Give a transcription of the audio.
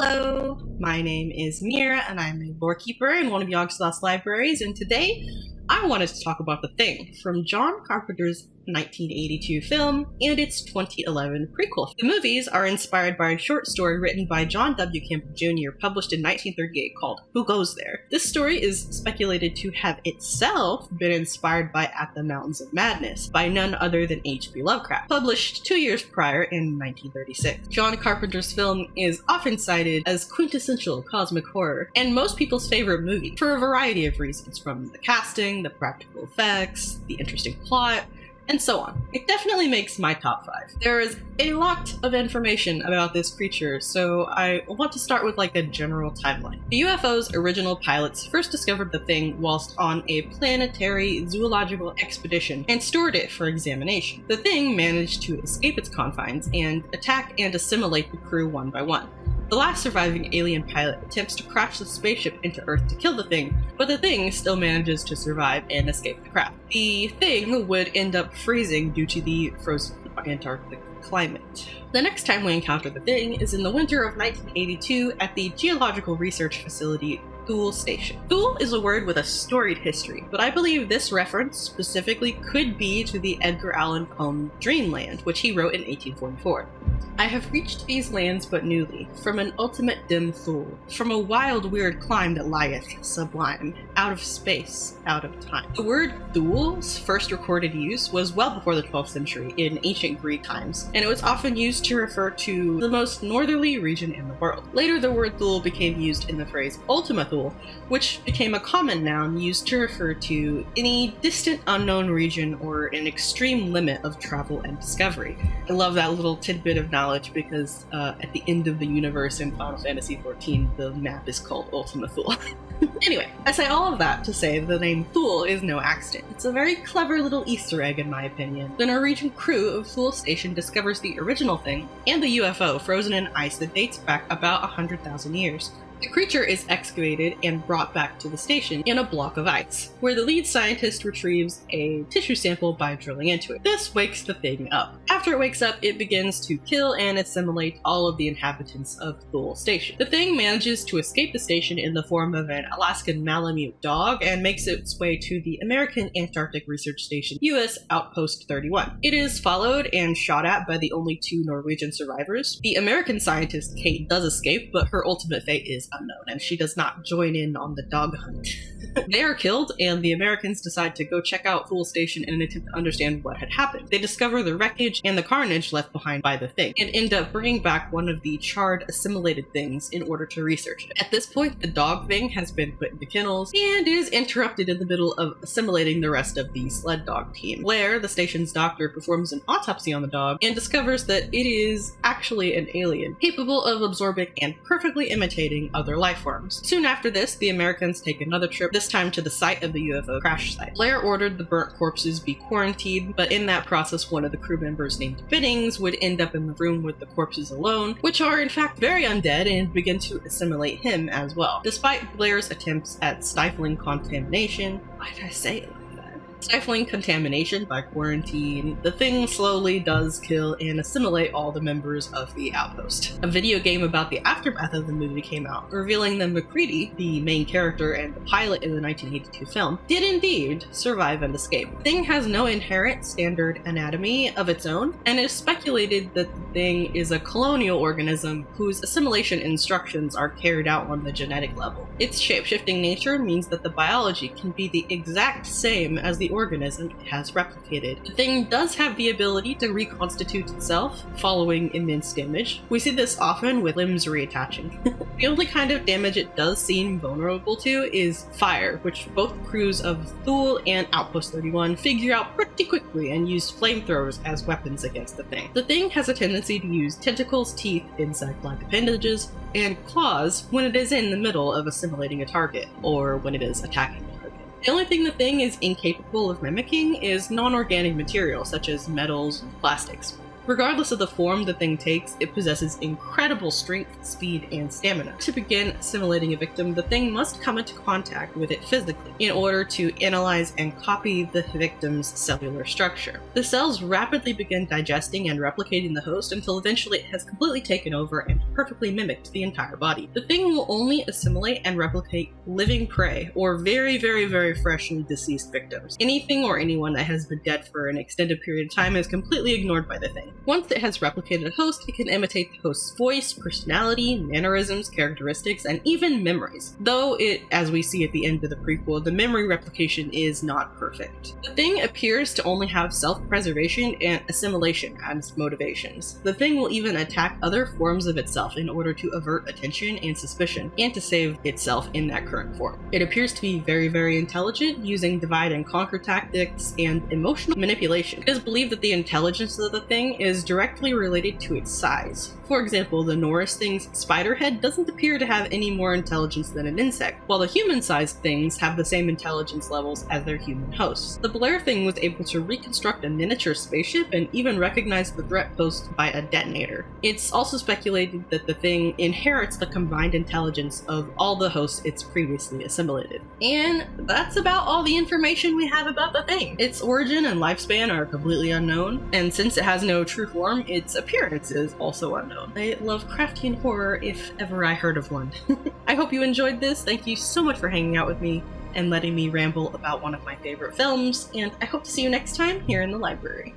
Hello, my name is Meerah, and I'm a Lorekeeper in one of Yogg-Sothoth's libraries, and today I wanted to talk about The Thing from John Carpenter's 1982 film and its 2011 prequel. The movies are inspired by a short story written by John W. Campbell Jr., published in 1938, called Who Goes There? This story is speculated to have itself been inspired by At the Mountains of Madness by none other than H.P. Lovecraft, published 2 years prior in 1936. John Carpenter's film is often cited as quintessential cosmic horror, and most people's favorite movie, for a variety of reasons, from the casting, the practical effects, the interesting plot, and so on. It definitely makes my top 5. There is a lot of information about this creature, so I want to start with a general timeline. The UFO's original pilots first discovered the Thing whilst on a planetary zoological expedition and stored it for examination. The Thing managed to escape its confines and attack and assimilate the crew one by one. The last surviving alien pilot attempts to crash the spaceship into Earth to kill the Thing, but the Thing still manages to survive and escape the craft. The Thing would end up freezing due to the frozen Antarctic climate. The next time we encounter the Thing is in the winter of 1982 at the Geological Research Facility Thule Station. Thule is a word with a storied history, but I believe this reference specifically could be to the Edgar Allan Poe Dreamland, which he wrote in 1844. I have reached these lands but newly, from an ultimate dim Thule, from a wild weird clime that lieth sublime, out of space, out of time. The word Thule's first recorded use was well before the 12th century in ancient Greek times, and it was often used to refer to the most northerly region in the world. Later, the word Thule became used in the phrase Ultima Thule, which became a common noun used to refer to any distant unknown region or an extreme limit of travel and discovery. I love that little tidbit of knowledge because at the end of the universe in Final Fantasy XIV, the map is called Ultima Thule. Anyway, I say all of that to say the name Thule is no accident. It's a very clever little Easter egg in my opinion. The Norwegian crew of Thule Station discovers the original Thing and the UFO frozen in ice that dates back about 100,000 years. The creature is excavated and brought back to the station in a block of ice, where the lead scientist retrieves a tissue sample by drilling into it. This wakes the Thing up. After it wakes up, it begins to kill and assimilate all of the inhabitants of Thule Station. The Thing manages to escape the station in the form of an Alaskan Malamute dog and makes its way to the American Antarctic Research Station, U.S. Outpost 31. It is followed and shot at by the only 2 Norwegian survivors. The American scientist, Kate, does escape, but her ultimate fate is unknown, and she does not join in on the dog hunt. They are killed, and the Americans decide to go check out Thule Station in an attempt to understand what had happened. They discover the wreckage and the carnage left behind by the Thing, and end up bringing back one of the charred, assimilated things in order to research it. At this point, the dog Thing has been put into kennels, and is interrupted in the middle of assimilating the rest of the sled dog team. Blair, the station's doctor, performs an autopsy on the dog, and discovers that it is actually an alien, capable of absorbing and perfectly imitating other life forms. Soon after this, the Americans take another trip, this time to the site of the UFO crash site. Blair ordered the burnt corpses be quarantined, but in that process, one of the crew members named Binnings would end up in the room with the corpses alone, which are in fact very undead and begin to assimilate him as well. Despite Blair's attempts at stifling contamination, why did I say it? Stifling contamination by quarantine, the Thing slowly does kill and assimilate all the members of the outpost. A video game about the aftermath of the movie came out, revealing that MacReady, the main character and the pilot in the 1982 film, did indeed survive and escape. The Thing has no inherent standard anatomy of its own, and it is speculated that the Thing is a colonial organism whose assimilation instructions are carried out on the genetic level. Its shape-shifting nature means that the biology can be the exact same as the organism it has replicated. The Thing does have the ability to reconstitute itself following immense damage. We see this often with limbs reattaching. The only kind of damage it does seem vulnerable to is fire, which both crews of Thule and Outpost 31 figure out pretty quickly and use flamethrowers as weapons against the Thing. The Thing has a tendency to use tentacles, teeth, insect-like appendages, and claws when it is in the middle of assimilating a target, or when it is attacking. The only thing the Thing is incapable of mimicking is non-organic material, such as metals and plastics. Regardless of the form the thing takes, it possesses incredible strength, speed, and stamina. To begin assimilating a victim, the thing must come into contact with it physically in order to analyze and copy the victim's cellular structure. The cells rapidly begin digesting and replicating the host until eventually it has completely taken over and perfectly mimicked the entire body. The thing will only assimilate and replicate living prey, or very, very, very freshly deceased victims. Anything or anyone that has been dead for an extended period of time is completely ignored by the thing. Once it has replicated a host, it can imitate the host's voice, personality, mannerisms, characteristics, and even memories. Though it, as we see at the end of the prequel, the memory replication is not perfect. The thing appears to only have self-preservation and assimilation as motivations. The thing will even attack other forms of itself in order to avert attention and suspicion, and to save itself in that current form. It appears to be very, very intelligent, using divide and conquer tactics and emotional manipulation. It is believed that the intelligence of the thing is directly related to its size. For example, the Norris thing's spider head doesn't appear to have any more intelligence than an insect, while the human-sized things have the same intelligence levels as their human hosts. The Blair thing was able to reconstruct a miniature spaceship and even recognize the threat posed by a detonator. It's also speculated that the thing inherits the combined intelligence of all the hosts it's previously assimilated. And that's about all the information we have about the thing. Its origin and lifespan are completely unknown, and since it has no true form, its appearance is also unknown. A Lovecraftian horror if ever I heard of one. I hope you enjoyed this. Thank you so much for hanging out with me and letting me ramble about one of my favorite films, and I hope to see you next time here in the library.